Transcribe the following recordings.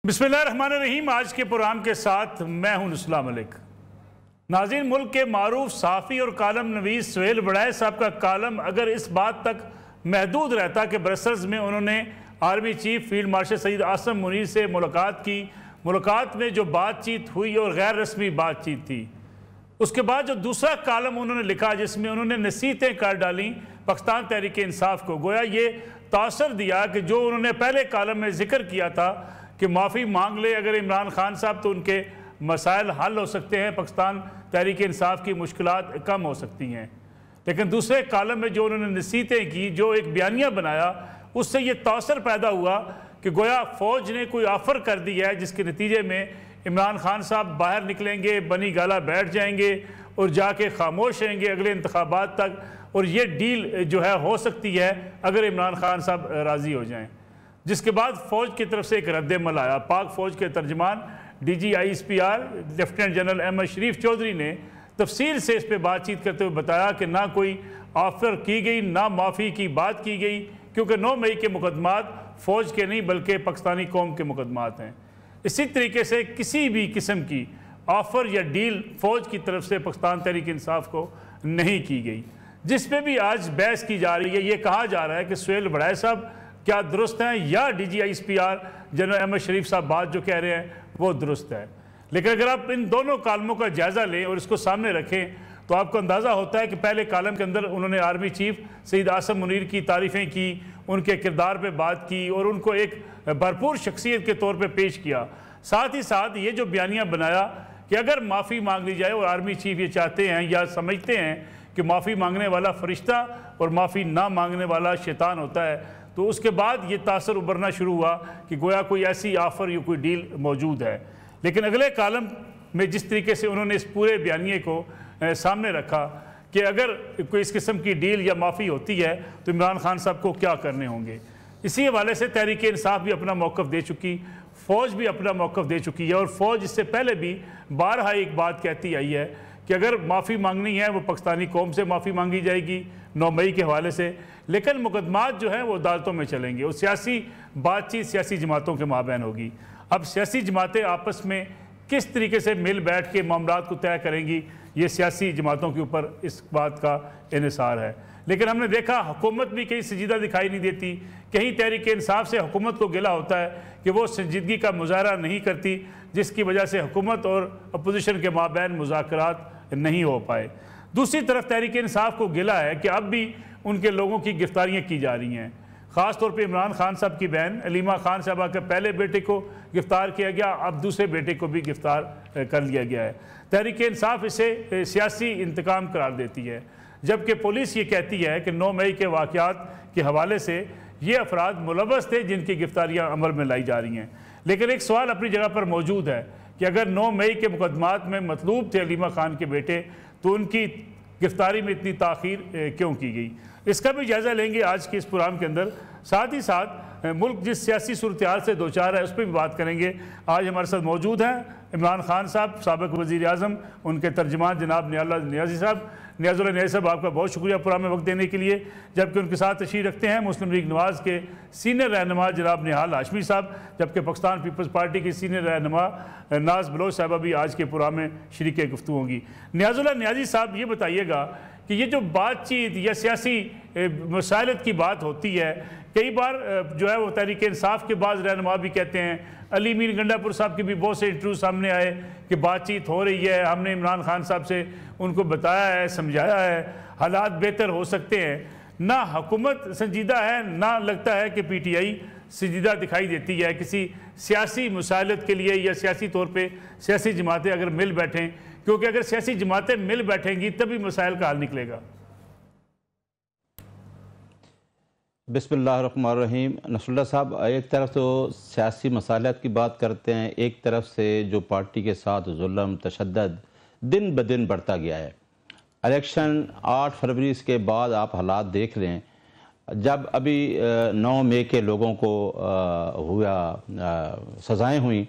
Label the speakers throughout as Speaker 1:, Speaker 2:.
Speaker 1: बिस्मिल्लाहिर्रहमानिर्रहीम। आज के प्रोग्राम के साथ मैं हूं नुस्ला मलिक। नाज़रीन, मुल्क के मारूफ साफ़ी और कालम नवीस सुहेल बड़ाई साहब का कालम अगर इस बात तक महदूद रहता कि ब्रसल्स में उन्होंने army chief field marshal Syed Asim Munir से मुलाकात की, मुलाकात में जो बातचीत हुई और गैर रस्मी बातचीत थी, उसके बाद जो दूसरा कालम उन्होंने लिखा जिसमें उन्होंने नसीहतें कर डाली पाकिस्तान तहरीक इंसाफ को, गोया ये तासर दिया कि जो उन्होंने पहले कालम में जिक्र किया था कि माफ़ी मांग ले अगर इमरान खान साहब तो उनके मसाइल हल हो सकते हैं, पाकिस्तान तहरीक इंसाफ की मुश्किलात कम हो सकती हैं। लेकिन दूसरे कालम में जो उन्होंने नसीहतें की, जो एक बयानिया बनाया, उससे ये तासर पैदा हुआ कि गोया फ़ौज ने कोई ऑफ़र कर दी है जिसके नतीजे में इमरान खान साहब बाहर निकलेंगे, बनी गाला बैठ जाएंगे और जाके खामोश रहेंगे अगले इंतखाबात तक, और ये डील जो है हो सकती है अगर इमरान खान साहब राज़ी हो जाएँ। जिसके बाद फ़ौज की तरफ से एक रद्द-ए-अमल आया। पाक फ़ौज के तर्जमान DGISPR लेफ्टिनेंट जनरल अहमद शरीफ चौधरी ने तफसील से इस पर बातचीत करते हुए बताया कि ना कोई ऑफ़र की गई, ना माफ़ी की बात की गई, क्योंकि 9 मई के मुकदमात फ़ौज के नहीं बल्कि पाकिस्तानी कौम के मुकदमात हैं। इसी तरीके से किसी भी किस्म की ऑफ़र या डील फ़ौज की तरफ से पाकिस्तान तहरीक इंसाफ को नहीं की गई। जिस पे भी आज बहस की जा रही है, ये कहा जा रहा है कि सुहेल बड़ाई साहब क्या दुरुस्त हैं या DGISPR जनरल अहमद शरीफ साहब बात जो कह रहे हैं वो दुरुस्त है। लेकिन अगर आप इन दोनों कालमों का जायज़ा लें और इसको सामने रखें तो आपको अंदाज़ा होता है कि पहले कालम के अंदर उन्होंने आर्मी चीफ सईद आसम मुनीर की तारीफ़ें की, उनके किरदार पे बात की और उनको एक भरपूर शख्सियत के तौर पे पेश किया। साथ ही साथ ये जो बयानिया बनाया कि अगर माफ़ी मांग ली जाए, और आर्मी चीफ ये चाहते हैं या समझते हैं कि माफ़ी मांगने वाला फ़रिश्ता और माफ़ी ना मांगने वाला शैतान होता है, तो उसके बाद ये तासर उभरना शुरू हुआ कि गोया कोई ऐसी ऑफ़र या कोई डील मौजूद है। लेकिन अगले कालम में जिस तरीके से उन्होंने इस पूरे बयानिए को सामने रखा कि अगर कोई इस किस्म की डील या माफ़ी होती है तो इमरान खान साहब को क्या करने होंगे, इसी हवाले से तहरीक इंसाफ भी अपना मौक़िफ़ दे चुकी, फ़ौज भी अपना मौक़िफ़ दे चुकी है। और फ़ौज इससे पहले भी बारहा एक बात कहती आई है कि अगर माफ़ी मांगनी है वो पाकिस्तानी कौम से माफ़ी मांगी जाएगी 9 मई के हवाले से, लेकिन मुकदमात जो हैं वो अदालतों में चलेंगे और सियासी बातचीत सियासी जमातों के माबैन होगी। अब सियासी जमातें आपस में किस तरीके से मिल बैठ के मामलात को तय करेंगी, ये सियासी जमातों के ऊपर इस बात का इन्हिसार है। लेकिन हमने देखा हुकूमत भी कहीं संजीदा दिखाई नहीं देती, कहीं तहरीक इंसाफ से हुकूमत को गिला होता है कि वो संजीदगी का मुजाहरा नहीं करती, जिसकी वजह से हुकूमत और अपोजिशन के माबैन मुज़ाकरात नहीं हो पाए। दूसरी तरफ तहरीक इंसाफ को गिला है कि अब भी उनके लोगों की गिरफ्तारियाँ की जा रही हैं। ख़ास तौर पे इमरान खान साहब की बहन अलीमा खान साहबा के पहले बेटे को गिरफ़्तार किया गया, अब दूसरे बेटे को भी गिरफ़्तार कर लिया गया है। तहरीक इंसाफ इसे सियासी इंतकाम करार देती है, जबकि पुलिस ये कहती है कि 9 मई के वाक़यात के हवाले से ये अफराद मुलव्वस थे जिनकी गिरफ्तारियाँ अमल में लाई जा रही हैं। लेकिन एक सवाल अपनी जगह पर मौजूद है कि अगर 9 मई के मुकदमात में मतलूब थे अलीमा खान के बेटे, तो उनकी गिरफ्तारी में इतनी ताख़ीर क्यों की गई, इसका भी जायज़ा लेंगे आज के इस प्रोग्राम के अंदर। साथ ही साथ मुल्क जिस सियासी सूरत हाल से दो चार है उस पर भी बात करेंगे। आज हमारे साथ मौजूद हैं इमरान खान साहब, साबिक़ वज़ीर आज़म, उनके तर्जमान जनाब नियाज़ी साहब। नियाज़ुल्लाह नियाज़ी साहब, आपका बहुत शुक्रिया प्रोग्राम में वक्त देने के लिए। जबकि उनके साथ तशरीफ़ रखते हैं मुस्लिम लीग नवाज़ के सीनियर रहनुमा जनाब निहाल हाशमी साहब, जबकि पाकिस्तान पीपल्स पार्टी की सीनियर रहनुमा नाज बलोच साहबा भी आज के प्रोग्राम में शरीक गुफ्तगू होंगी। नियाज़ुल्लाह नियाज़ी साहब, ये बताइएगा कि ये जो बातचीत या सियासी मसाइलत की बात होती है, कई बार जो है वो तहरीक इंसाफ के बाद रहनुमा भी कहते हैं, अली मीर गंडापुर साहब के भी बहुत से इंटरव्यू सामने आए कि बातचीत हो रही है, हमने इमरान खान साहब से उनको बताया है, समझाया है, हालात बेहतर हो सकते हैं। ना हुकूमत संजीदा है, ना लगता है कि PTI संजीदा दिखाई देती है किसी सियासी मसाइलत के लिए या सियासी तौर पर सियासी जमातें अगर मिल बैठें, क्योंकि अगर सियासी जमातें मिल बैठेंगी तभी मसाइल का हल निकलेगा।
Speaker 2: बिस्मिल्लाहिर्रहमानिर्रहीम। नसरुल्लाह साहब, एक तरफ तो सियासी मसाइलत की बात करते हैं, एक तरफ से जो पार्टी के साथ जुल्म तशद्दुद दिन ब दिन बढ़ता गया है। इलेक्शन 8 फरवरी के बाद आप हालात देख लें, जब अभी 9 मई के लोगों को सज़ाएँ हुई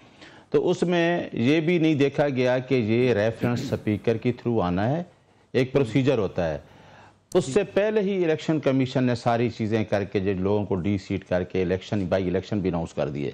Speaker 2: तो उसमें ये भी नहीं देखा गया कि ये रेफरेंस स्पीकर के थ्रू आना है, एक प्रोसीजर होता है। उससे पहले ही इलेक्शन कमीशन ने सारी चीज़ें करके जो लोगों को डी सीट करके इलेक्शन बाई इलेक्शन भी अनाउंस कर दिए।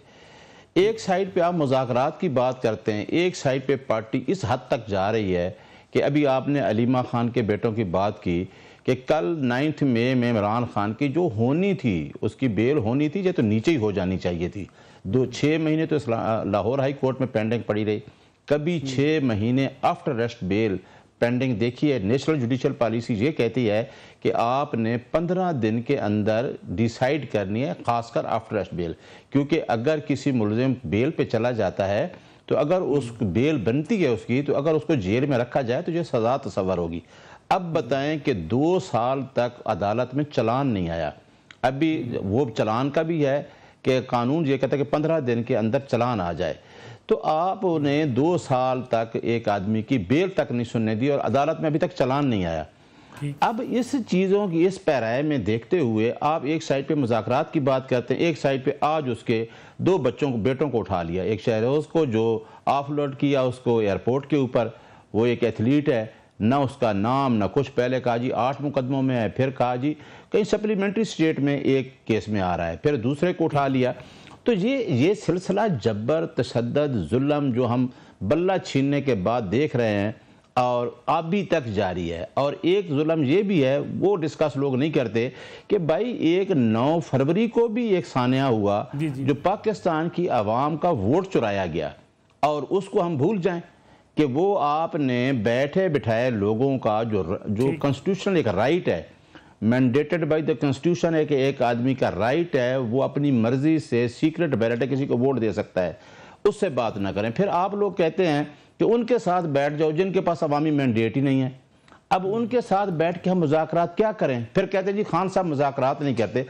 Speaker 2: एक साइड पे आप मुज़ाकरात की बात करते हैं, एक साइड पे पार्टी इस हद तक जा रही है कि अभी आपने अलीमा खान के बेटों की बात की कि कल 9 मई में इमरान खान की जो होनी थी, उसकी बेल होनी थी, ये तो नीचे ही हो जानी चाहिए थी। 6 महीने तो लाहौर हाई कोर्ट में पेंडिंग पड़ी रही, कभी 6 महीने आफ्टर अरेस्ट बेल पेंडिंग। देखिए, नेशनल जुडिशल पॉलिसी ये कहती है कि आपने 15 दिन के अंदर डिसाइड करनी है, खासकर आफ्टर अरेस्ट बेल, क्योंकि अगर किसी मुलजिम बेल पे चला जाता है तो अगर उस बेल बनती है उसकी, तो अगर उसको जेल में रखा जाए तो ये सज़ा तस्वर होगी। अब बताएं कि 2 साल तक अदालत में चलान नहीं आया। अभी वो चलान का भी है कि कानून ये कहता है कि 15 दिन के अंदर चलान आ जाए, तो आपने 2 साल तक एक आदमी की बेल तक नहीं सुनने दी और अदालत में अभी तक चलान नहीं आया। अब इस चीज़ों की इस पैराए में देखते हुए आप एक साइड पे मुज़ाकरात की बात करते हैं, एक साइड पे आज उसके 2 बेटों को उठा लिया, एक शहरोज़ को जो ऑफलोड किया उसको एयरपोर्ट के ऊपर, वो एक एथलीट है, ना उसका नाम ना कुछ, पहले कहा जी 8 मुकदमों में है, फिर कहा जी कहीं सप्लीमेंट्री स्टेट में एक केस में आ रहा है, फिर दूसरे को उठा लिया। तो ये सिलसिला जबर तशद्दुद जुल्म जो हम बल्ला छीनने के बाद देख रहे हैं और अभी तक जारी है। और एक जुल्म ये भी है, वो डिस्कस लोग नहीं करते, कि भाई एक 9 फरवरी को भी एक सानिया हुआ जो पाकिस्तान की आवाम का वोट चुराया गया, और उसको हम भूल जाएं कि वो आपने बैठे बिठाए लोगों का जो कॉन्स्टिट्यूशनल एक राइट है, मैंडेटेड बाय द कॉन्स्टिट्यूशन है कि एक आदमी का राइट है वो अपनी मर्जी से सीक्रेट बैलेट किसी को वोट दे सकता है, उससे बात ना करें। फिर आप लोग कहते हैं कि उनके साथ बैठ जाओ जिनके पास अवामी मैंडेट ही नहीं है। अब उनके साथ बैठ के हम मुज़ाकरात क्या करें? फिर कहते हैं जी खान साहब मुज़ाकरात नहीं कहते।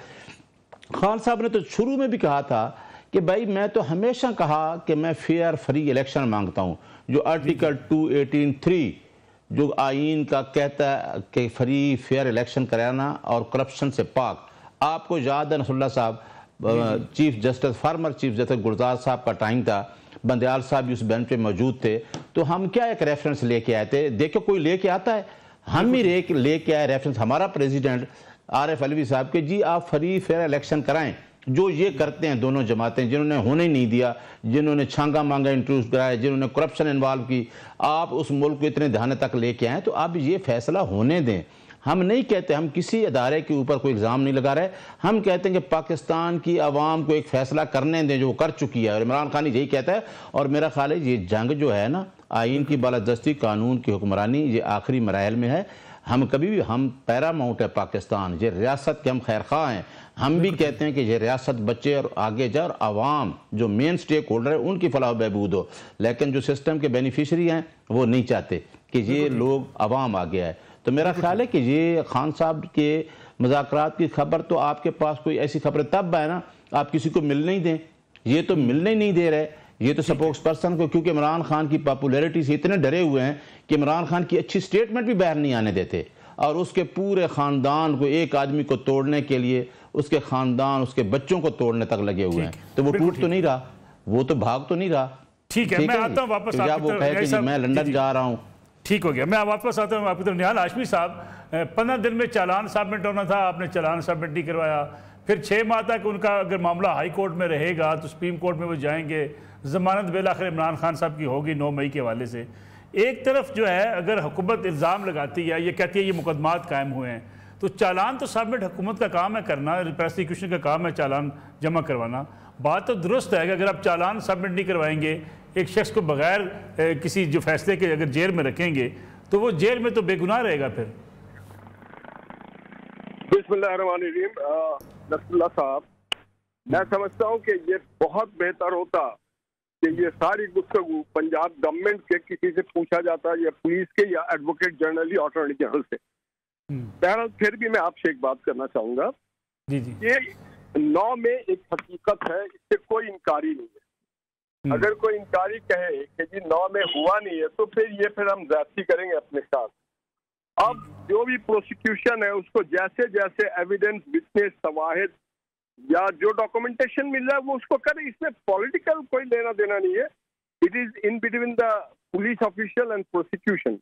Speaker 2: खान साहब ने तो शुरू में भी कहा था कि भाई मैं तो हमेशा कहा कि मैं फेयर फ्री इलेक्शन मांगता हूँ, जो आर्टिकल 218(3 जो आइन का कहता है कि फ्री फेयर इलेक्शन कराना और करप्शन से पाक। आपको याद है नसरुल्लाह साहब, chief justice, former chief justice Gulzar साहब का टाइम था, बंदयाल साहब भी उस बेंच पे मौजूद थे, तो हम क्या एक रेफरेंस लेके आए थे, देखो कोई लेके आता है, हम ही लेके आए रेफरेंस, हमारा प्रेसिडेंट आरिफ अलवी साहब के जी आप फ्री फेयर इलेक्शन कराएं, जो ये करते हैं दोनों जमातें, जिन्होंने होने ही नहीं दिया, जिन्होंने छांगा मांगा इंट्रोड्यूस कराया, जिन्होंने करप्शन इन्वॉल्व की, आप उस मुल्क को इतने दहाने तक लेके आए, तो आप ये फैसला होने दें। हम नहीं कहते, हम किसी अदारे के ऊपर कोई इल्ज़ाम नहीं लगा रहे, हम कहते हैं कि पाकिस्तान की आवाम को एक फ़ैसला करने दें जो वो कर चुकी है, और इमरान खान यही कहता है। और मेरा ख्याल है ये जंग जो है ना, आइन की बालादस्ती, कानून की हुक्मरानी, ये आखिरी मराहल में है। हम कभी भी, हम पैरामाउंट है पाकिस्तान, ये रियासत के हम खैर खा हैं, हम भी कहते हैं कि ये रियासत बच्चे और आगे जाए और आवाम जो मेन स्टेक होल्डर है उनकी फलाह बहबूद हो, लेकिन जो सिस्टम के बेनिफिशरी हैं वो नहीं चाहते कि ये लोग आवाम आगे आए। तो मेरा ख्याल है कि ये खान साहब के मुज़ाकरात की खबर, तो आपके पास कोई ऐसी खबर तब है ना, आप किसी को मिलने ही दें, ये तो मिलने ही नहीं दे रहे, ये तो स्पोक्स पर्सन को, क्योंकि इमरान खान की पॉपुलैरिटी से इतने डरे हुए हैं कि इमरान खान की अच्छी स्टेटमेंट भी बाहर नहीं आने देते, और उसके पूरे ख़ानदान को, एक आदमी को तोड़ने के लिए उसके ख़ानदान, उसके बच्चों को तोड़ने तक लगे हुए हैं। तो वो टूट तो नहीं रहा, वो तो भाग तो नहीं रहा।
Speaker 1: ठीक है, मैं आता हूँ वापस,
Speaker 2: वो कहे कि मैं लंदन जा रहा हूँ,
Speaker 1: ठीक हो गया, मैं वापस आता हूँ आपकी तरफ। निहाल हाशमी साहब, 15 दिन में चालान सबमिट होना था, आपने चालान सबमिट नहीं करवाया, फिर 6 माह तक उनका अगर मामला हाई कोर्ट में रहेगा तो सुप्रीम कोर्ट में वो जाएंगे, ज़मानत बिल आखिर इमरान खान साहब की होगी 9 मई के हवाले से। एक तरफ जो है अगर हुकूमत इल्ज़ाम लगाती है, ये कहती है ये मुकदमात कायम हुए हैं, तो चालान तो सबमिट हुकूमत का काम है करना, प्रोसिक्यूशन का काम है चालान जमा करवाना। बात तो दुरुस्त है कि अगर आप चालान सबमिट नहीं करवाएंगे, एक शख्स को बगैर किसी जो फैसले के अगर जेल में रखेंगे, तो वो जेल में तो बेगुनाह रहेगा। फिर
Speaker 3: बिस्मिल्लाहिर्रहमानिर्रहीम। नसरुल्लाह साहब, मैं समझता हूँ कि ये बहुत बेहतर होता कि ये सारी गुफ्तगू पंजाब गवर्नमेंट के किसी से पूछा जाता, या पुलिस के, या एडवोकेट जनरल या अटॉर्नी जनरल से। बहरहाल फिर भी मैं आपसे एक बात करना चाहूँगा, ये 9 में एक हकीकत है, इससे कोई इनकारी नहीं है। अगर कोई इनकारी कहे कि जी 9 में हुआ नहीं है, तो फिर हम ज्यादती करेंगे अपने साथ। अब जो भी प्रोसिक्यूशन है उसको जैसे जैसे एविडेंस, विटनेस, शवाहिद या जो डॉक्यूमेंटेशन मिल रहा है वो उसको करे, इसमें पॉलिटिकल कोई लेना देना नहीं है। It is in between the police official and prosecution,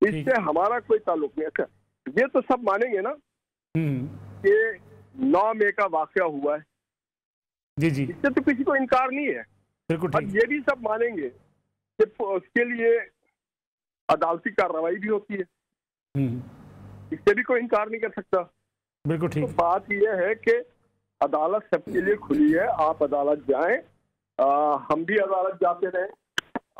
Speaker 3: इससे हमारा कोई ताल्लुक नहीं। अच्छा, ये तो सब मानेंगे ना कि 9 मई का वाकया हुआ है, इससे तो किसी को इनकार नहीं है।
Speaker 1: बिल्कुल
Speaker 3: और
Speaker 1: ठीक।
Speaker 3: ये भी सब मानेंगे कि उसके लिए अदालती कार्रवाई भी होती है, इससे भी कोई इनकार नहीं कर सकता।
Speaker 1: बिल्कुल
Speaker 3: तो
Speaker 1: ठीक।
Speaker 3: बात यह है कि अदालत सबके लिए खुली है, आप अदालत जाएं, हम भी अदालत जाते रहे,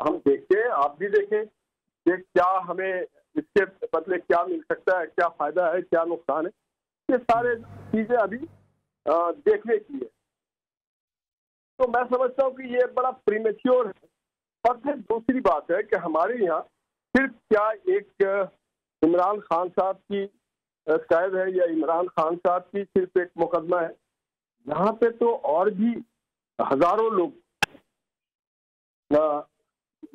Speaker 3: हम देखें, आप भी देखें कि क्या हमें इसके बदले क्या मिल सकता है, क्या फायदा है, क्या नुकसान है। ये सारे चीजें अभी देखने की है। तो मैं समझता हूँ कि ये बड़ा प्रीमेच्योर है। और फिर दूसरी बात है कि हमारे यहाँ सिर्फ क्या एक इमरान खान साहब की कैद है या इमरान खान साहब की सिर्फ एक मुकदमा है, यहाँ पे तो और भी हजारों लोग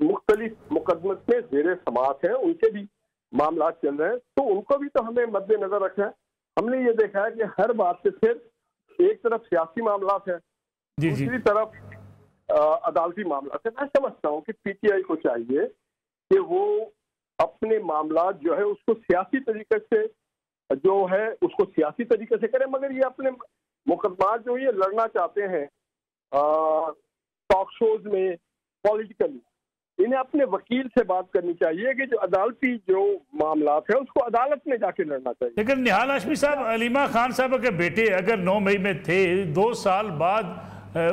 Speaker 3: मुख्तलिफ मुकदमत में जेर समाअत हैं, उनके भी मामला चल रहे हैं, तो उनको भी तो हमें मद्देनजर रखना है। हमने ये देखा है कि हर बात से फिर एक तरफ सियासी मामला है, दूसरी तरफ अदालती मामला है। मैं समझता हूँ कि पीटीआई को चाहिए कि वो अपने मामला जो है उसको सियासी तरीके से जो है उसको सियासी तरीके से करें, मगर ये अपने मुकदमा जो ये लड़ना चाहते हैं टॉक शोज में पॉलिटिकली, इन्हें अपने वकील से बात करनी चाहिए कि जो अदालती जो मामला है उसको अदालत में जाके लड़ना चाहिए।
Speaker 1: लेकिन निहाल हाशमी साहब, अलीमा खान साहब के बेटे अगर 9 मई में थे, 2 साल बाद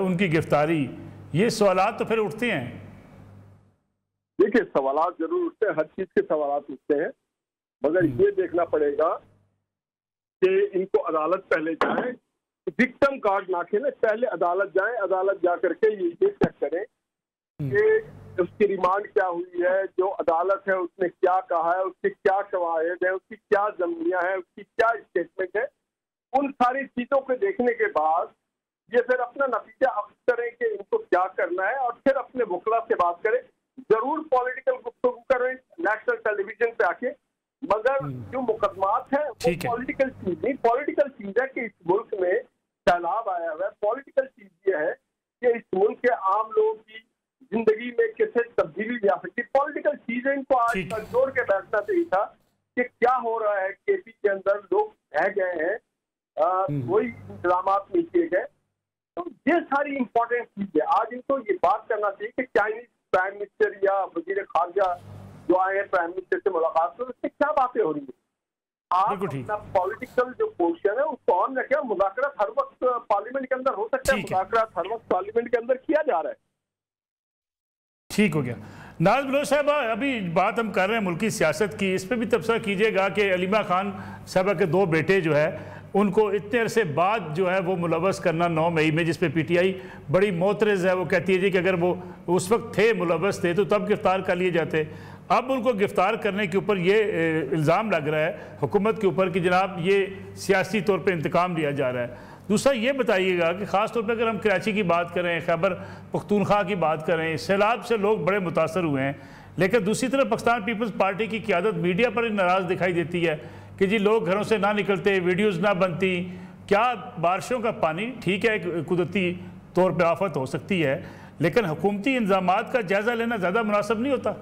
Speaker 1: उनकी गिरफ्तारी, ये सवालात तो फिर उठते हैं।
Speaker 3: देखिए, सवालात जरूर उठते हैं, हर चीज के सवालात उठते हैं, मगर ये देखना पड़ेगा कि इनको अदालत पहले जाए, विक्टिम कार्ड ना खेले, पहले अदालत जाए, अदालत जा करके ये चेक करें कि उसकी रिमांड क्या हुई है, जो अदालत है उसने क्या कहा है, उसके क्या शवाहिद है, उसकी क्या जमीनियां हैं, उसकी क्या स्टेटमेंट है। उन सारी चीजों को देखने के बाद ये फिर अपना नतीजा अख्त करें कि इनको क्या करना है, और फिर अपने वकला से बात करें। जरूर पॉलिटिकल गुफ्तगू करें नेशनल टेलीविजन पे आके, मगर जो मुकदमात है वो पॉलिटिकल चीज नहीं। पॉलिटिकल चीज है कि इस मुल्क में सैलाब आया हुआ है। पॉलिटिकल चीज ये है कि इस मुल्क के आम लोगों की जिंदगी में कैसे तब्दीली ला सकती। पॉलिटिकल चीजें इनको आज तक जोड़ के बैठना चाहिए था कि क्या हो रहा है केपी के अंदर, लोग रह गए हैं, कोई इंतजाम नहीं किए गए। तो ये सारी इंपॉर्टेंट चीज है। आज इनको ये बात करना चाहिए कि चाइनीज प्राइम मिनिस्टर या वजीर खारजा जो आए हैं प्राइम मिनिस्टर से मुलाकात में, उससे क्या बातें हो रही है। आप अपना पॉलिटिकल जो पोजीशन है उसको ऑन रखें। मुज़ाकरात हर वक्त पार्लियामेंट के अंदर हो सकता है, मुज़ाकरात हर वक्त पार्लियामेंट के अंदर किया जा रहा है।
Speaker 1: ठीक हो गया। नाज बलोच साहब, अभी बात हम कर रहे हैं मुल्की सियासत की, इस पर भी तबसरा कीजिएगा कि अलीमा खान साहबा के 2 बेटे जो है उनको इतने अरसे बाद जो है वो मुलवस करना 9 मई में, जिस पे पीटीआई बड़ी मोतरज़ है, वो कहती है जी कि अगर वो उस वक्त थे, मुलवस थे, तो तब गिरफ्तार कर लिए जाते। अब उनको गिरफ्तार करने के ऊपर ये इल्ज़ाम लग रहा है हुकूमत के ऊपर कि जनाब ये सियासी तौर पर इंतकाम लिया जा रहा है। दूसरा ये बताइएगा कि ख़ास तौर पर अगर हम कराची की बात करें, खैबर पख्तूनख्वा की बात करें, सैलाब से लोग बड़े मुतासर हुए हैं, लेकिन दूसरी तरफ पाकिस्तान पीपल्स पार्टी की क़यादत मीडिया पर नाराज़ दिखाई देती है कि जी लोग घरों से ना निकलते, वीडियोज़ ना बनती। क्या बारिशों का पानी ठीक है, कुदरती तौर पर आफत हो सकती है, लेकिन हुकूमती इंतजामात का जायज़ा लेना ज़्यादा मुनासिब नहीं होता?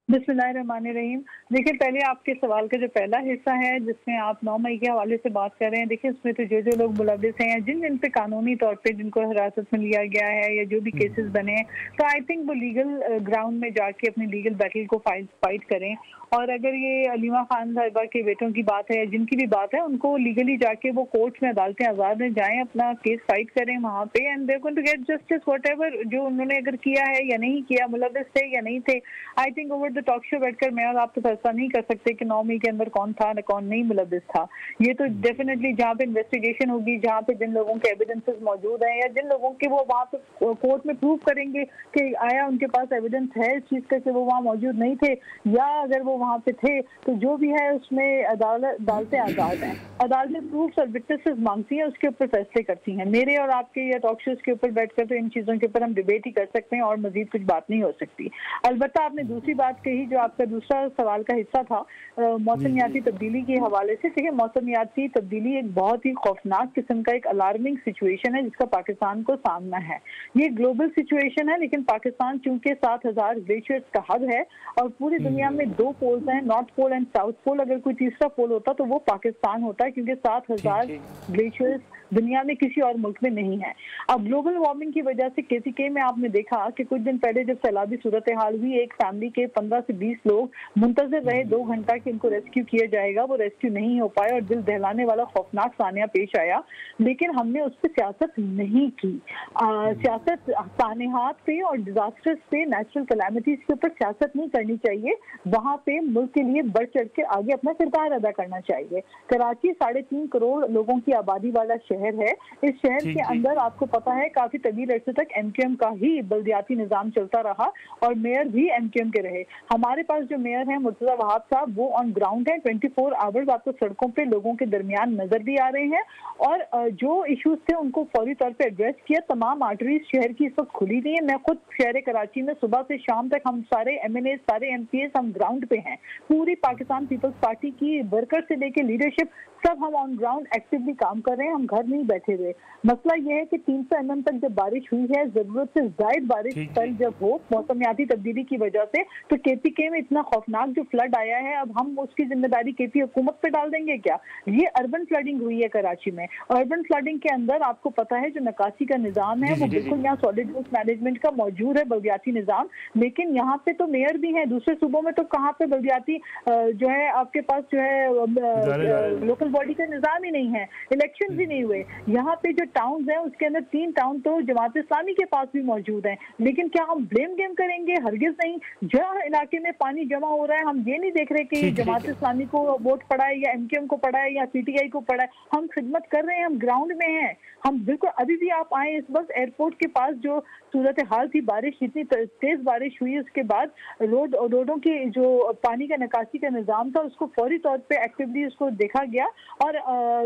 Speaker 4: बिस्मिल्लाहिर्रहमानिर्रहीम। देखिए, पहले आपके सवाल का जो पहला हिस्सा है जिसमें आप 9 मई के हवाले से बात कर रहे हैं, देखिए उसमें तो जो लोग मुलविस हैं, जिन पे कानूनी तौर पे जिनको हिरासत में लिया गया है या जो भी केसेस बने हैं, तो आई थिंक वो लीगल ग्राउंड में जाके अपनी लीगल बैटल को फाइट करें। और अगर ये अलीमा खान साहिबा के बेटों की बात है, जिनकी भी बात है, उनको लीगली जाके वो कोर्ट में, अदालतें आज़ाद में जाएं, अपना केस फाइट करें वहाँ पे, and they're going to get justice whatever जो उन्होंने अगर किया है या नहीं किया, मुलविस थे या नहीं थे। I think over the talk show बैठकर मैं और आप तो फैसला नहीं कर सकते कि 9 मई के अंदर कौन था न कौन नहीं मुलविस था। ये तो डेफिनेटली जहाँ पे इन्वेस्टिगेशन होगी, जहाँ पे जिन लोगों के एविडेंसेस मौजूद हैं या जिन लोगों के वो वहाँ पे कोर्ट में प्रूव करेंगे कि आया उनके पास एविडेंस है इस चीज़ का कि वो वहाँ मौजूद नहीं थे, या अगर वो वहाँ पे थे, तो जो भी है उसमें अदालतें आज़ाद हैं। अदालतें प्रूफ और विटनेसेस मांगती हैं, उसके ऊपर फैसले करती हैं। मेरे और आपके या टॉक शोज के ऊपर बैठकर तो इन चीज़ों के ऊपर हम डिबेट ही कर सकते हैं और मजीद कुछ बात नहीं हो सकती। अलबत्ता आपने दूसरी बात कही जो आपका दूसरा सवाल का हिस्सा था, मौसमियाती तब्दीली के हवाले से। देखिए, मौसमियाती तब्दीली एक बहुत ही खौफनाक किस्म का एक अलार्मिंग सिचुएशन है जिसका पाकिस्तान को सामना है। ये ग्लोबल सिचुएशन है, लेकिन पाकिस्तान चूंकि 7000 ग्लेशियर्स का हब है और पूरी दुनिया में 2 पोल्स हैं, north pole and south pole. अगर कोई तीसरा पोल होता तो वो पाकिस्तान होता है, क्योंकि 7000 ग्लेशियर्स दुनिया में किसी और मुल्क में नहीं है। अब ग्लोबल वार्मिंग की वजह से KPK में आपने देखा कि कुछ दिन पहले जब सैलाबी सूरत हाल हुई, एक फैमिली के 15 से 20 लोग मुंतजर रहे 2 घंटा कि इनको रेस्क्यू किया जाएगा, वो रेस्क्यू नहीं हो पाया और दिल दहलाने वाला खौफनाक सानिया पेश आया। लेकिन हमने उस पर सियासत नहीं की। सियासत सानेहात पे और डिजास्टर्स पे, नेचुरल कैलामिटीज के ऊपर सियासत नहीं करनी चाहिए। वहां पे मुल्क के लिए बढ़ चढ़ के आगे अपना किरदार अदा करना चाहिए। कराची 3.5 करोड़ लोगों की आबादी वाला शहर है। इस शहर के अंदर आपको पता है काफी तवील अर्से तक MQM का ही बल्दियाती निजाम चलता रहा और मेयर भी MQM के रहे। हमारे पास जो मेयर है मुर्तजा वहाब साहब, वो ऑन ग्राउंड है, 24 आवर्स आपको सड़कों पे लोगों के दरमियान नजर भी आ रहे हैं और जो इश्यूज थे उनको फौरी तौर पे एड्रेस किया। तमाम आर्टरीज शहर की इस वक्त खुली नहीं है। मैं खुद शहर कराची में सुबह से शाम तक हम सारे MNA, सारे MPs हम ग्राउंड पे हैं। पूरी पाकिस्तान पीपल्स पार्टी की वर्कर से लेके लीडरशिप सब हम ऑन ग्राउंड एक्टिवली काम कर रहे हैं, हम घर नहीं बैठे हुए। मसला यह है कि 300 mm तक जब बारिश हुई है, जरूरत से ज्यादा बारिश कल जब हो मौसमियाती तब्दीली की वजह से, तो KPK में इतना खौफनाक जो फ्लड आया है, अब हम उसकी जिम्मेदारी KP हुकूमत पे डाल देंगे क्या? ये अर्बन फ्लडिंग हुई है कराची में। अर्बन फ्लडिंग के अंदर आपको पता है जो निकासी का निजाम है वो बिल्कुल यहाँ सॉलिड वेस्ट मैनेजमेंट का मौजूद है, बल्दियाती निजाम, लेकिन यहाँ पे तो मेयर भी है। दूसरे सूबों में तो कहाँ पे बल्दियाती जो है आपके पास जो है लोकल बॉडी का निजाम ही नहीं है, इलेक्शन भी नहीं हुए। यहाँ पे जो टाउन है उसके अंदर 3 टाउन तो जमात इस्लामी के पास भी मौजूद हैं, लेकिन क्या हम ब्लेम गेम करेंगे? हरगिज नहीं। जहाँ इलाके में पानी जमा हो रहा है हम ये नहीं देख रहे कि जमात इस्लामी को वोट पड़ा है या MQM को पड़ा है या PTI को पड़ा है। हम खिदमत कर रहे हैं, हम ग्राउंड में हैं। हम बिल्कुल अभी भी आप आए इस वक्त एयरपोर्ट के पास जो सूरत हाल थी, बारिश इतनी तेज बारिश हुई, उसके बाद रोडों की जो पानी का निकासी का निजाम था उसको फौरी तौर पे एक्टिवली उसको देखा गया। और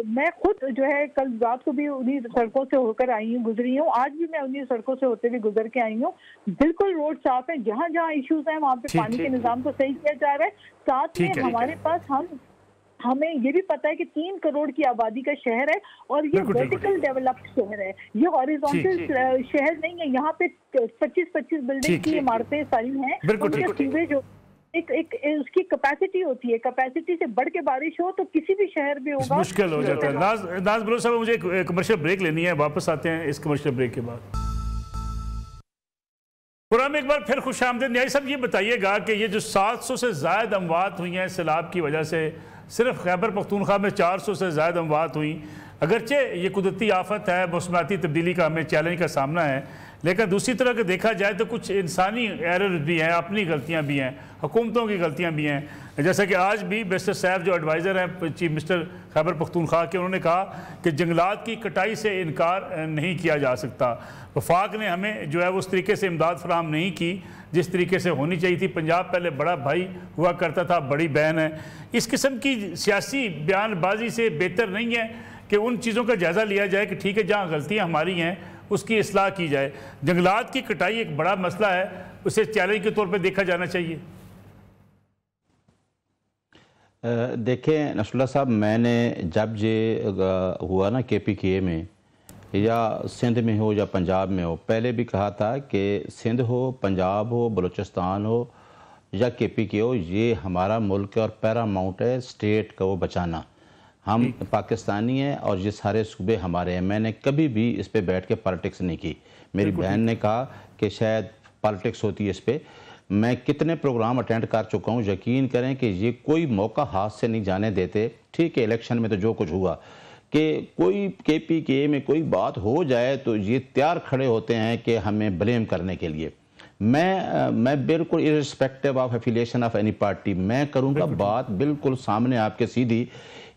Speaker 4: मैं खुद जो है कल रात को भी उन्हीं सड़कों से होकर आई हूँ, गुजरी हूँ, आज भी मैं उन्हीं सड़कों से होते हुए गुजर के आई हूँ। बिल्कुल रोड साफ है, जहाँ जहाँ इश्यूज हैं वहाँ पे पानी के निजाम को सही किया जा रहा है। साथ में हमारे पास हमें ये भी पता है कि 3 करोड़ की आबादी का शहर है और ये वर्टिकल डेवलप्ड शहर है, ये हॉरिजॉन्टल शहर नहीं है। यहाँ पे 25-25 बिल्डिंग की इमारतें सारी हैं, उनके सीवेज एक उसकी कैपेसिटी होती है, कैपेसिटी से बढ़ के बारिश हो तो किसी भी शहर में होगा
Speaker 1: मुश्किल हो जाता है। नाज बलोच साहब, मुझे एक कमर्शियल ब्रेक लेनी है, वापस आते हैं इस कमर्शियल ब्रेक के बाद। प्रोग्राम एक बार फिर खुश आमदीद। न्याई साहब, ये बताइएगा कि ये जो 700 से ज़ायद अमवात हुई हैं सैलाब की वजह से, सिर्फ खैबर पख्तूनख्वा में 400 से ज़ायद अमवात हुई। अगरचे ये कुदरती आफत है, मौसमाती तब्दीली का हमें चैलेंज का सामना है, लेकिन दूसरी तरह के देखा जाए तो कुछ इंसानी एरर भी हैं, अपनी गलतियां भी हैं, हुकूमतों की गलतियां भी हैं। जैसा कि आज भी बैरिस्टर साहब जो एडवाइज़र हैं चीफ मिनिस्टर खैबर पख्तूनख्वा के, उन्होंने कहा कि जंगलात की कटाई से इनकार नहीं किया जा सकता। वफाक ने हमें जो है उस तरीके से इमदाद फराहम नहीं की जिस तरीके से होनी चाहिए थी। पंजाब पहले बड़ा भाई हुआ करता था, बड़ी बहन है। इस किस्म की सियासी बयानबाजी से बेहतर नहीं है कि उन चीज़ों का जायज़ा लिया जाए कि ठीक है जहाँ गलतियाँ हमारी हैं उसकी इस्लाह की जाए। जंगलात की कटाई एक बड़ा मसला है, उसे चैलेंज के तौर पे देखा जाना चाहिए।
Speaker 2: देखें नसरुल्लाह साहब, मैंने जब ये हुआ ना KPK में, या सिंध में हो या पंजाब में हो, पहले भी कहा था कि सिंध हो, पंजाब हो, बलूचिस्तान हो या KPK हो, ये हमारा मुल्क और पैरामाउंट है स्टेट को बचाना। हम पाकिस्तानी हैं और ये सारे सूबे हमारे हैं। मैंने कभी भी इस पे बैठ के पॉलिटिक्स नहीं की। मेरी बहन ने कहा कि शायद पॉलिटिक्स होती है इस पर। मैं कितने प्रोग्राम अटेंड कर चुका हूँ, यकीन करें कि ये कोई मौका हाथ से नहीं जाने देते। ठीक है, इलेक्शन में तो जो कुछ हुआ कि कोई KPK में कोई बात हो जाए तो ये तैयार खड़े होते हैं कि हमें ब्लेम करने के लिए। मैं बिल्कुल irrespective of affiliation of any party, मैं करूँगा बात बिल्कुल सामने आपके सीधी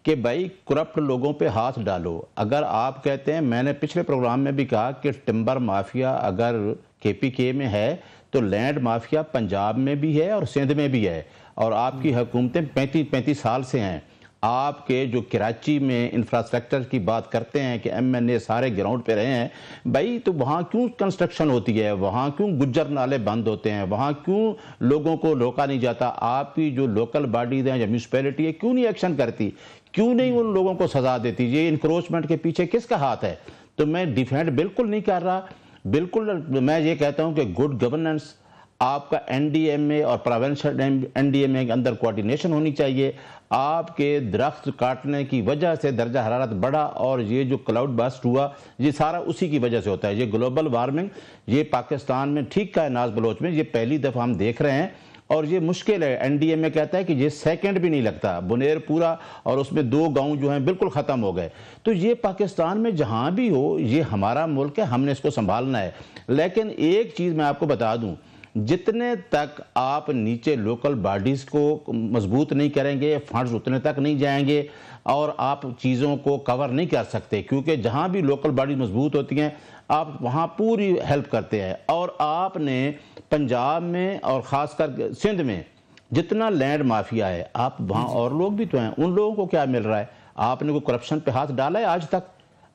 Speaker 2: कि भाई करप्ट लोगों पे हाथ डालो। अगर आप कहते हैं, मैंने पिछले प्रोग्राम में भी कहा कि टिम्बर माफिया अगर KPK में है तो लैंड माफिया पंजाब में भी है और सिंध में भी है, और आपकी हुकूमतें 35 साल से हैं। आपके जो कराची में इंफ्रास्ट्रक्चर की बात करते हैं कि MNA सारे ग्राउंड पे रहे हैं, भाई तो वहाँ क्यों कंस्ट्रक्शन होती है, वहाँ क्यों गुज्जर नाले बंद होते हैं, वहाँ क्यों लोगों को रोका नहीं जाता? आपकी जो लोकल बॉडीज हैं या म्यूनसिपैलिटी है क्यों नहीं एक्शन करती, क्यों नहीं उन लोगों को सजा देती? ये इंक्रोचमेंट के पीछे किसका हाथ है? तो मैं डिफेंड बिल्कुल नहीं कर रहा, बिल्कुल मैं ये कहता हूँ कि गुड गवर्नेंस आपका एनडीएमए और प्रोविंशियल एनडीएमए के अंदर कोऑर्डिनेशन होनी चाहिए। आपके दरख्त काटने की वजह से दर्जा हरारत बढ़ा और ये जो क्लाउड बस्ट हुआ ये सारा उसी की वजह से होता है। ये ग्लोबल वार्मिंग ये पाकिस्तान में ठीक का है, नाज बलोच में ये पहली दफ़ा हम देख रहे हैं और ये मुश्किल है। एनडीएमए कहता है कि ये सेकंड भी नहीं लगता, बुनेर पूरा और उसमें 2 गांव जो हैं बिल्कुल ख़त्म हो गए। तो ये पाकिस्तान में जहाँ भी हो ये हमारा मुल्क है, हमने इसको संभालना है। लेकिन एक चीज़ मैं आपको बता दूँ, जितने तक आप नीचे लोकल बॉडीज़ को मजबूत नहीं करेंगे, फंड्स उतने तक नहीं जाएंगे और आप चीज़ों को कवर नहीं कर सकते, क्योंकि जहाँ भी लोकल बॉडी मजबूत होती हैं आप वहाँ पूरी हेल्प करते हैं। और आपने पंजाब में और ख़ासकर सिंध में जितना लैंड माफिया है, आप वहाँ और लोग भी तो हैं, उन लोगों को क्या मिल रहा है? आपने कोई करप्शन पे हाथ डाला है आज तक?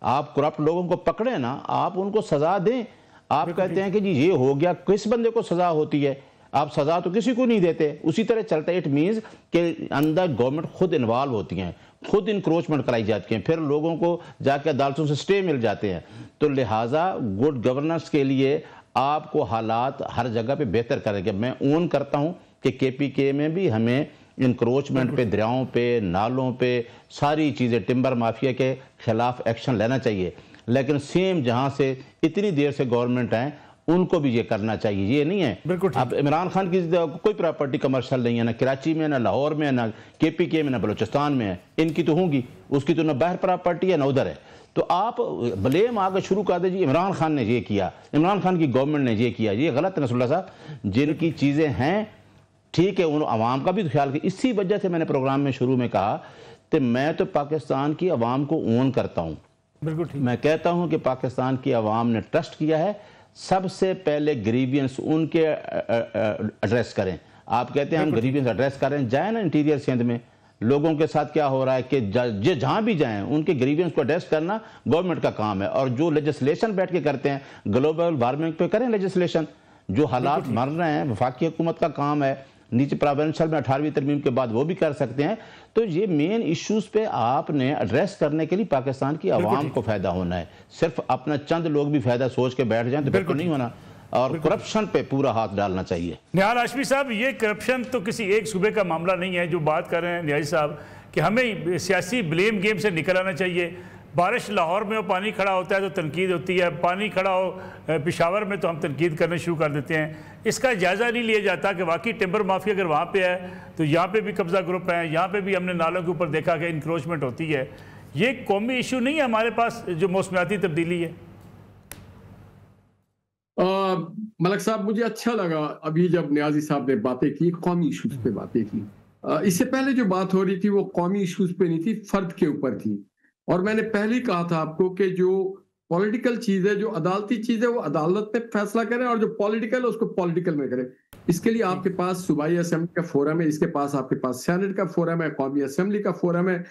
Speaker 2: आप करप्ट लोगों को पकड़े ना, आप उनको सज़ा दें। आप कहते हैं कि जी ये हो गया, किस बंदे को सज़ा होती है? आप सज़ा तो किसी को नहीं देते, उसी तरह चलता है। इट मीन्स कि अंदर गवर्नमेंट खुद इन्वॉल्व होती हैं, खुद इंक्रोचमेंट कराई जाती हैं, फिर लोगों को जाकर अदालतों से स्टे मिल जाते हैं। तो लिहाजा गुड गवर्नेंस के लिए आपको हालात हर जगह पे बेहतर करेंगे। मैं ओन करता हूँ कि केपीके में भी हमें इंक्रोचमेंट पे, दरियाओं पे, नालों पे, सारी चीज़ें, टिम्बर माफिया के खिलाफ एक्शन लेना चाहिए। लेकिन सेम जहाँ से इतनी देर से गवर्नमेंट है उनको भी ये करना चाहिए। ये नहीं है अब इमरान खान की कोई प्रॉपर्टी कमर्शियल नहीं है, ना कराची में, ना लाहौर में, ना केपीके में, ना बलूचिस्तान में है। इनकी तो होंगी, उसकी तो ना बाहर प्रॉपर्टी है ना उधर है। तो आप ब्लेम आगे शुरू कर दीजिए, इमरान खान ने ये किया, इमरान खान की गवर्नमेंट ने ये किया। ये गलत है नसरुल्ला साहब। जिनकी चीज़ें हैं ठीक है, उन आवाम का भी तो ख्याल। इसी वजह से मैंने प्रोग्राम में शुरू में कहा कि मैं तो पाकिस्तान की आवाम को ओन करता हूँ। मैं कहता हूँ कि पाकिस्तान की आवाम ने ट्रस्ट किया है, सबसे पहले ग्रीवियंस उनके एड्रेस करें। आप कहते हैं हम ग्रीवियंस एड्रेस करें, जाए ना इंटीरियर सिंध में लोगों के साथ क्या हो रहा है कि जहाँ भी जाएं उनके ग्रीवियंस को एड्रेस करना गवर्नमेंट का काम है। और जो लेजिस्लेशन बैठ के करते हैं ग्लोबल वार्मिंग पे करें लेजिस्लेशन। जो हालात मर रहे हैं वफाकी हुकूमत का काम है, नीचे प्रोविंशियल में 18वीं तरमीम के बाद वो भी कर सकते हैं। तो ये मेन इश्यूज पे आपने एड्रेस करने के लिए पाकिस्तान की आवाम को फायदा होना है। सिर्फ अपना चंद लोग भी फायदा सोच के बैठ जाएं तो बिल्कुल नहीं होना। और करप्शन पे पूरा हाथ डालना चाहिए।
Speaker 1: निहाल हाशमी साहब, ये करप्शन तो किसी एक सूबे का मामला नहीं है जो बात कर रहे हैं निहाल साहब कि हमें सियासी ब्लेम गेम से निकल आना चाहिए। बारिश लाहौर में हो, पानी खड़ा होता है तो तनकीद होती है, पानी खड़ा हो पेशावर में तो हम तनकीद करने शुरू कर देते हैं। इसका जायज़ा नहीं लिया जाता कि वाकई टिम्बर माफिया अगर वहाँ पे है तो यहाँ पे भी कब्जा ग्रुप है, यहाँ पे भी हमने नालों के ऊपर देखा कि इंक्रोचमेंट होती है। ये कौमी इशू नहीं है हमारे पास जो मौसमियाती तब्दीली है?
Speaker 5: मलक साहब, मुझे अच्छा लगा अभी जब नियाजी साहब ने बातें की, कौमी इशूज पे बातें की। इससे पहले जो बात हो रही थी वो कौमी इशूज पे नहीं थी, फर्द के ऊपर थी। और मैंने पहले ही कहा था आपको कि जो पॉलिटिकल चीज है, जो अदालती चीज है, वो अदालत में फैसला करें और जो पॉलिटिकल है उसको पॉलिटिकल में करें। इसके लिए आपके पास सूबाई असेंबली का फोरम है, इसके पास आपके पास सेनेट का फोरम है, कौमी असेंबली का फोरम है,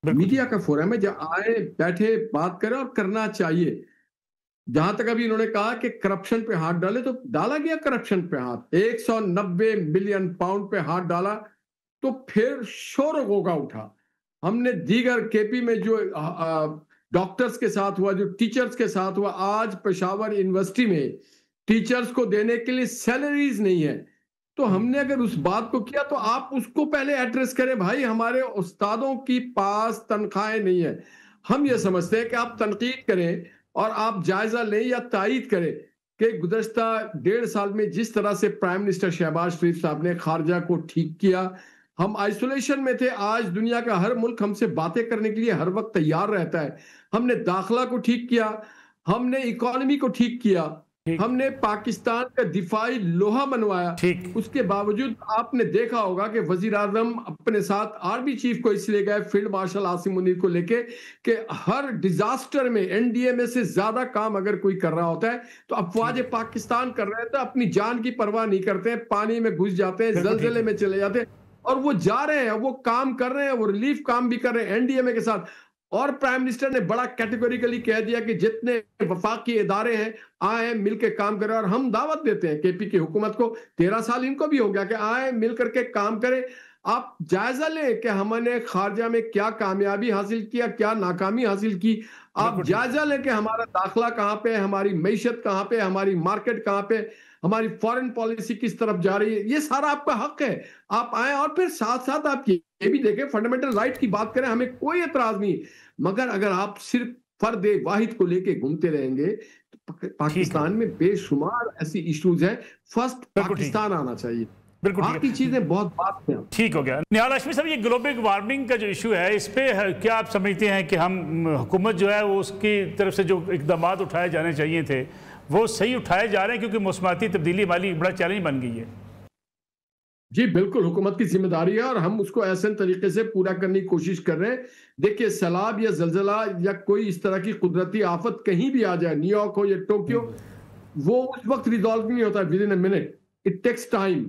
Speaker 5: मीडिया का फोरम है। जब आए बैठे बात करें और करना चाहिए। जहां तक अभी इन्होंने कहा कि करप्शन पे हाथ डाले, तो डाला गया करप्शन पे हाथ। 190 बिलियन पाउंड पे हाथ डाला तो फिर शोर गोगा उठा। हमने दीगर केपी में जो डॉक्टर्स के साथ हुआ, जो टीचर्स के साथ हुआ, आज पेशावर यूनिवर्सिटी में टीचर्स को देने के लिए सैलरीज नहीं है। तो हमने अगर उस बात को किया तो आप उसको पहले एड्रेस करें। भाई, हमारे उस्तादों की पास तनख्वाहें नहीं है। हम ये समझते हैं कि आप तनकीद करें और आप जायजा लें या तायीद करें कि गुज़श्ता 1.5 साल में जिस तरह से प्राइम मिनिस्टर शहबाज शरीफ साहब ने खारजा को ठीक किया, हम आइसोलेशन में थे। आज दुनिया का हर मुल्क हमसे बातें करने के लिए हर वक्त तैयार रहता है। हमने दाखिला को ठीक किया, हमने इकोनॉमी को ठीक किया, हमने पाकिस्तान का दिफाई लोहा बनवाया। उसके बावजूद आपने देखा होगा कि वजीर आजम अपने साथ आर्मी चीफ को इसलिए गए, फील्ड मार्शल आसिम मुनीर को लेके, कि हर डिजास्टर में एनडीएमए से ज्यादा काम अगर कोई कर रहा होता है तो अफवाज पाकिस्तान कर रहे थे। अपनी जान की परवाह नहीं करते हैं, पानी में घुस जाते हैं, जलजले में चले जाते हैं, और वो जा रहे हैं, वो काम कर रहे हैं, वो रिलीफ काम भी कर रहे हैं एनडीएमए के साथ। और प्राइम मिनिस्टर ने बड़ा कैटेगोरिकली कह दिया कि जितने वफाकी इदारे हैं आए मिलकर काम करें। और हम दावत देते हैं केपी की हुकूमत को, 13 साल इनको भी हो गया, कि आए मिल करके काम करें। आप जायजा लें कि हमने खारजा में क्या कामयाबी हासिल किया, क्या नाकामी हासिल की। आप जायजा लें कि हमारा दाखला कहाँ पे है, हमारी मईशत कहाँ पे, हमारी मार्केट कहाँ पे, हमारी फॉरेन पॉलिसी किस तरफ जा रही है। ये सारा आपका हक है, आप आए और फिर साथ साथ आप ये भी देखें, फंडामेंटल राइट की बात करें, हमें कोई एतराज नहीं। मगर अगर आप सिर्फ फर्द वाहिद को लेके घूमते रहेंगे तो पाकिस्तान में बेशुमार ऐसी इश्यूज है। फर्स्ट पाकिस्तान आना चाहिए, बाकी चीजें बहुत बात हैं।
Speaker 1: ठीक हो गया। निहाल हाशमी साहब, ये ग्लोबल वार्मिंग का जो इशू है, इस पे क्या आप समझते हैं कि हम हुकूमत जो है वो उसकी तरफ से जो इकदाम उठाए जाने चाहिए थे वो सही उठाए जा रहे हैं, क्योंकि मौसमाती तब्दीली हमारी बड़ा चैलेंज बन गई है?
Speaker 5: जी बिल्कुल, हुकूमत की जिम्मेदारी है और हम उसको ऐसे तरीके से पूरा करने की कोशिश कर रहे हैं। देखिए, सैलाब या जलजला या कोई इस तरह की कुदरती आफत कहीं भी आ जाए, न्यूयॉर्क हो या टोक्यो, वो उस वक्त रिजॉल्व नहीं होता within a minute, it takes time.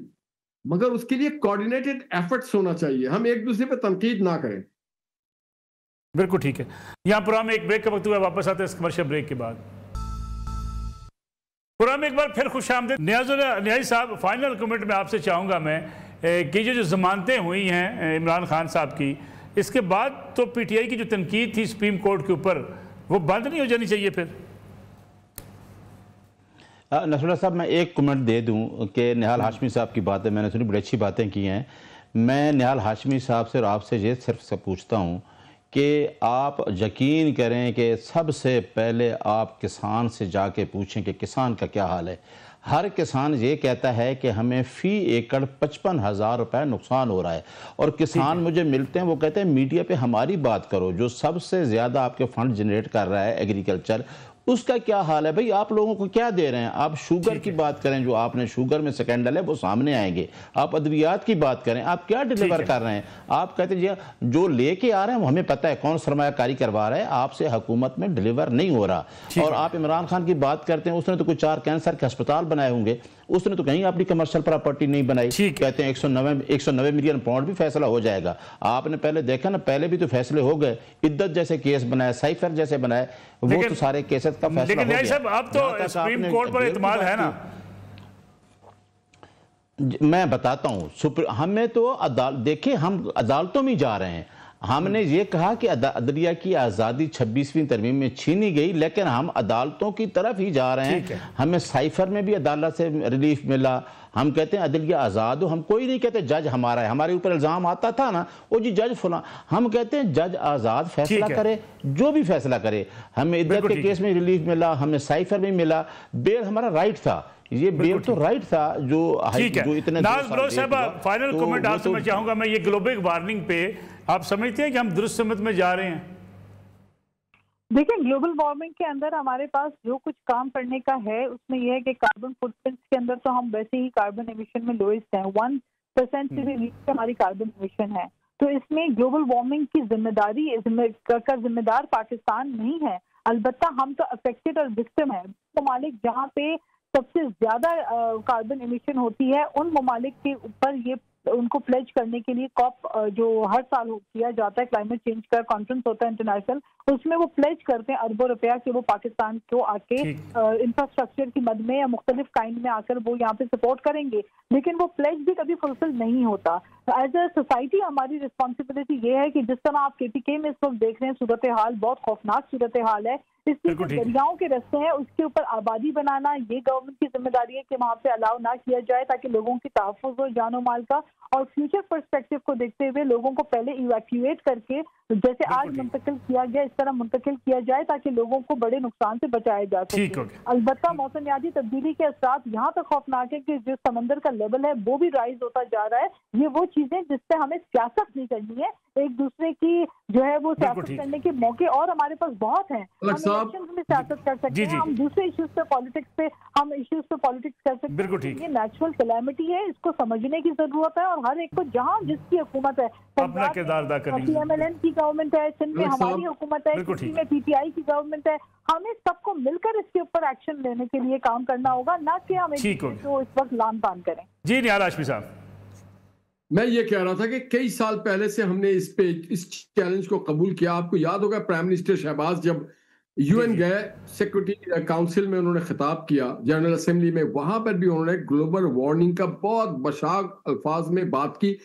Speaker 5: मगर उसके लिए कोऑर्डिनेटेड एफर्ट्स होना चाहिए, हम एक दूसरे पे तनकीद ना करें।
Speaker 1: बिल्कुल ठीक है। यहाँ प्रोग्राम में एक ब्रेक का वक्त हुआ, वापस आते हैं इस कमर्शियल ब्रेक के बाद। प्रोग्राम में एक बार फिर खुश आमदीद। न्याजी साहब, फाइनल कमेंट में आपसे चाहूँगा मैं कि जो जमानतें हुई हैं इमरान खान साहब की, इसके बाद तो पीटीआई की जो तनकीद थी सुप्रीम कोर्ट के ऊपर, वो बंद नहीं हो जानी चाहिए फिर?
Speaker 2: नसरुल्लाह साहब, मैं एक कमेंट दे दूं कि निहाल हाशमी साहब की बातें मैंने सुनी, बड़ी अच्छी बातें की हैं। मैं निहाल हाशमी साहब से और आपसे ये सिर्फ से पूछता हूं कि आप यकीन करें कि सबसे पहले आप किसान से जाके पूछें कि किसान का क्या हाल है। हर किसान ये कहता है कि हमें फ़ी एकड़ 55,000 रुपये नुकसान हो रहा है, और किसान मुझे मिलते हैं, वो कहते हैं मीडिया पे हमारी बात करो, जो सबसे ज़्यादा आपके फंड जनरेट कर रहा है एग्रीकल्चर, उसका क्या हाल है भाई? आप लोगों को क्या दे रहे हैं? आप शुगर की बात करें, जो आपने शुगर में स्कैंडल है वो सामने आएंगे। आप अद्वियात की बात करें, आप क्या डिलीवर कर रहे हैं? आप कहते हैं जो लेके आ रहे हैं वो हमें पता है कौन सरमायाकारी करवा रहा है, आपसे हुकूमत में डिलीवर नहीं हो रहा। और आप इमरान खान की बात करते हैं, उसने तो कुछ 4 कैंसर के अस्पताल बनाए होंगे, उसने तो कहीं अपनी कमर्शियल प्रॉपर्टी नहीं बनाई। कहते हैं 190 मिलियन पाउंड भी फैसला हो जाएगा। आपने पहले देखा ना, पहले भी तो फैसले हो गए, इद्दत जैसे केस बनाए, साइफर जैसे बनाए, वो तो सारे केसेस का फैसला हो गया।
Speaker 1: अब तो सुप्रीम कोर्ट पर इत्मीनान है ना?
Speaker 2: मैं बताता हूं, हमें तो देखिए, हम अदालतों में जा रहे हैं। हमने ये कहा कि अदलिया की आज़ादी 26वीं तरमीम में छीनी गई, लेकिन हम अदालतों की तरफ ही जा रहे हैं। हमें साइफर में भी अदालत से रिलीफ मिला। हम कहते हैं अदलिया आज़ाद हो, हम कोई नहीं कहते जज हमारा है। हमारे ऊपर इल्ज़ाम आता था ना, वो जी जज फला, हम कहते हैं जज आज़ाद फैसला करे, जो भी फैसला करे। हमें इद्दत के केस में रिलीफ मिला, हमें साइफर में मिला, बेल हमारा राइट था, ये बेल तो राइट था जो इतने।
Speaker 1: फाइनल कमेंट आपसे मैं चाहूंगा, मैं ये ग्लोबल वार्मिंग पे आप समझते हैं कि हम दुरुस्त समत में जा रहे हैं?
Speaker 4: देखिए, ग्लोबल वार्मिंग के अंदर हमारे पास जो कुछ काम करने का है उसमें यह है कि कार्बन फुटप्रिंट के अंदर तो हम वैसे ही कार्बन एमिशन में लोएस्ट हैं, 1% से भी नीचे हमारी कार्बन एमिशन है। तो इसमें ग्लोबल वार्मिंग की जिम्मेदार पाकिस्तान नहीं है, अलबत्ता हम तो अफेक्टेड और विक्टिम है। ममालिक जहाँ पे सबसे ज्यादा कार्बन एमिशन होती है, उन ममालिक के ऊपर ये उनको प्लेज करने के लिए कॉप जो हर साल किया जाता है, क्लाइमेट चेंज का कॉन्फ्रेंस होता है इंटरनेशनल, उसमें वो प्लेज करते हैं अरबों रुपया कि वो पाकिस्तान को आके इंफ्रास्ट्रक्चर की मद में या मुख्तलिफ काइंड में आकर वो यहाँ पे सपोर्ट करेंगे, लेकिन वो प्लेज भी कभी फुलफिल नहीं होता। एज अ सोसाइटी हमारी रिस्पॉन्सिबिलिटी ये है कि जिस तरह आप KPK में इस वक्त देख रहे हैं, सूरत हाल बहुत खौफनाक सूरत हाल है। इसलिए दरियाओं के रास्ते हैं उसके ऊपर आबादी बनाना ये गवर्नमेंट की जिम्मेदारी है कि वहाँ पे अलाउ ना किया जाए, ताकि लोगों की तहफ़्फ़ुज़ हो जानो माल का। और फ्यूचर पर्सपेक्टिव को देखते हुए लोगों को पहले इवैक्यूएट करके, जैसे आज मुंतकिल किया गया, इस तरह मुंतकिल किया जाए ताकि लोगों को बड़े नुकसान से बचाया जा सके। अलबत्ता मौसमियाती तब्दीली के असरात यहाँ तक खौफनाक है कि जो समंदर का लेवल है वो भी राइज होता जा रहा है। ये वो चीजें जिससे हमें सियासत नहीं करनी है, एक दूसरे की जो है वो सियासत करने के मौके और हमारे पास बहुत हैं। हम इलेक्शंस में सियासत कर सकते हैं, हम दूसरे इश्यूज पे पॉलिटिक्स पे कर सकते हैं। ये नेचुरल कैलेमिटी है, इसको समझने की जरूरत है और हर एक को जहाँ जिसकी हुकूमत है,
Speaker 1: अपना किरदार अदा करनी है।
Speaker 4: MLN की गवर्नमेंट है, सिंध में हमारी हुकूमत है, यूपी में PTI की गवर्नमेंट है, हमें सबको मिलकर इसके ऊपर एक्शन लेने के लिए काम करना होगा, ना कि हम तो इस वक्त लान तान करें।
Speaker 1: जी निहाल हाशमी साहब,
Speaker 5: मैं ये कह रहा था कि कई साल पहले से हमने इस चैलेंज को कबूल किया। आपको याद होगा प्राइम मिनिस्टर शहबाज जब UN गए, सिक्योरिटी काउंसिल में उन्होंने खिताब किया, जनरल असेंबली में, वहां पर भी उन्होंने ग्लोबल वार्मिंग का बहुत बशाक अल्फाज में बात की।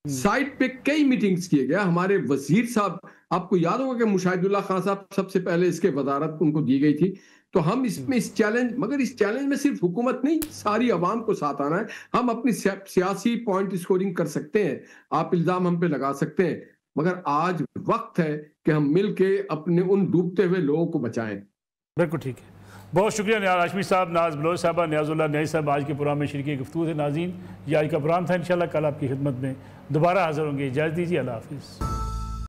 Speaker 5: साइट पे कई मीटिंग्स किए गए। हमारे वजीर साहब, आपको याद होगा कि मुशाहिदुल्लाह खान साहब सबसे पहले इसके वजारत उनको दी गई थी। तो हम इसमें इस चैलेंज में सिर्फ हुकूमत नहीं, सारी आवाम को साथ आना है। हम अपनी सियासी पॉइंट स्कोरिंग कर सकते हैं, आप इल्जाम हम पे लगा सकते हैं, मगर आज वक्त है कि हम मिल के अपने उन डूबते हुए लोगों को बचाएं।
Speaker 1: बिल्कुल ठीक है, बहुत शुक्रिया नियाज़ हाशमी साहब, नाज बलोच साहबा, नियाज़ुल्लाह न्याज़ी साहब आज के प्रोग्राम में शरीक गुफ्तगू थे। नाज़रीन, ये आज का प्रोग्राम था, इंशाल्लाह कल आपकी खिदमत में दोबारा हाजिर होंगे। इजाज़त दीजिए, अल्लाह हाफिज़।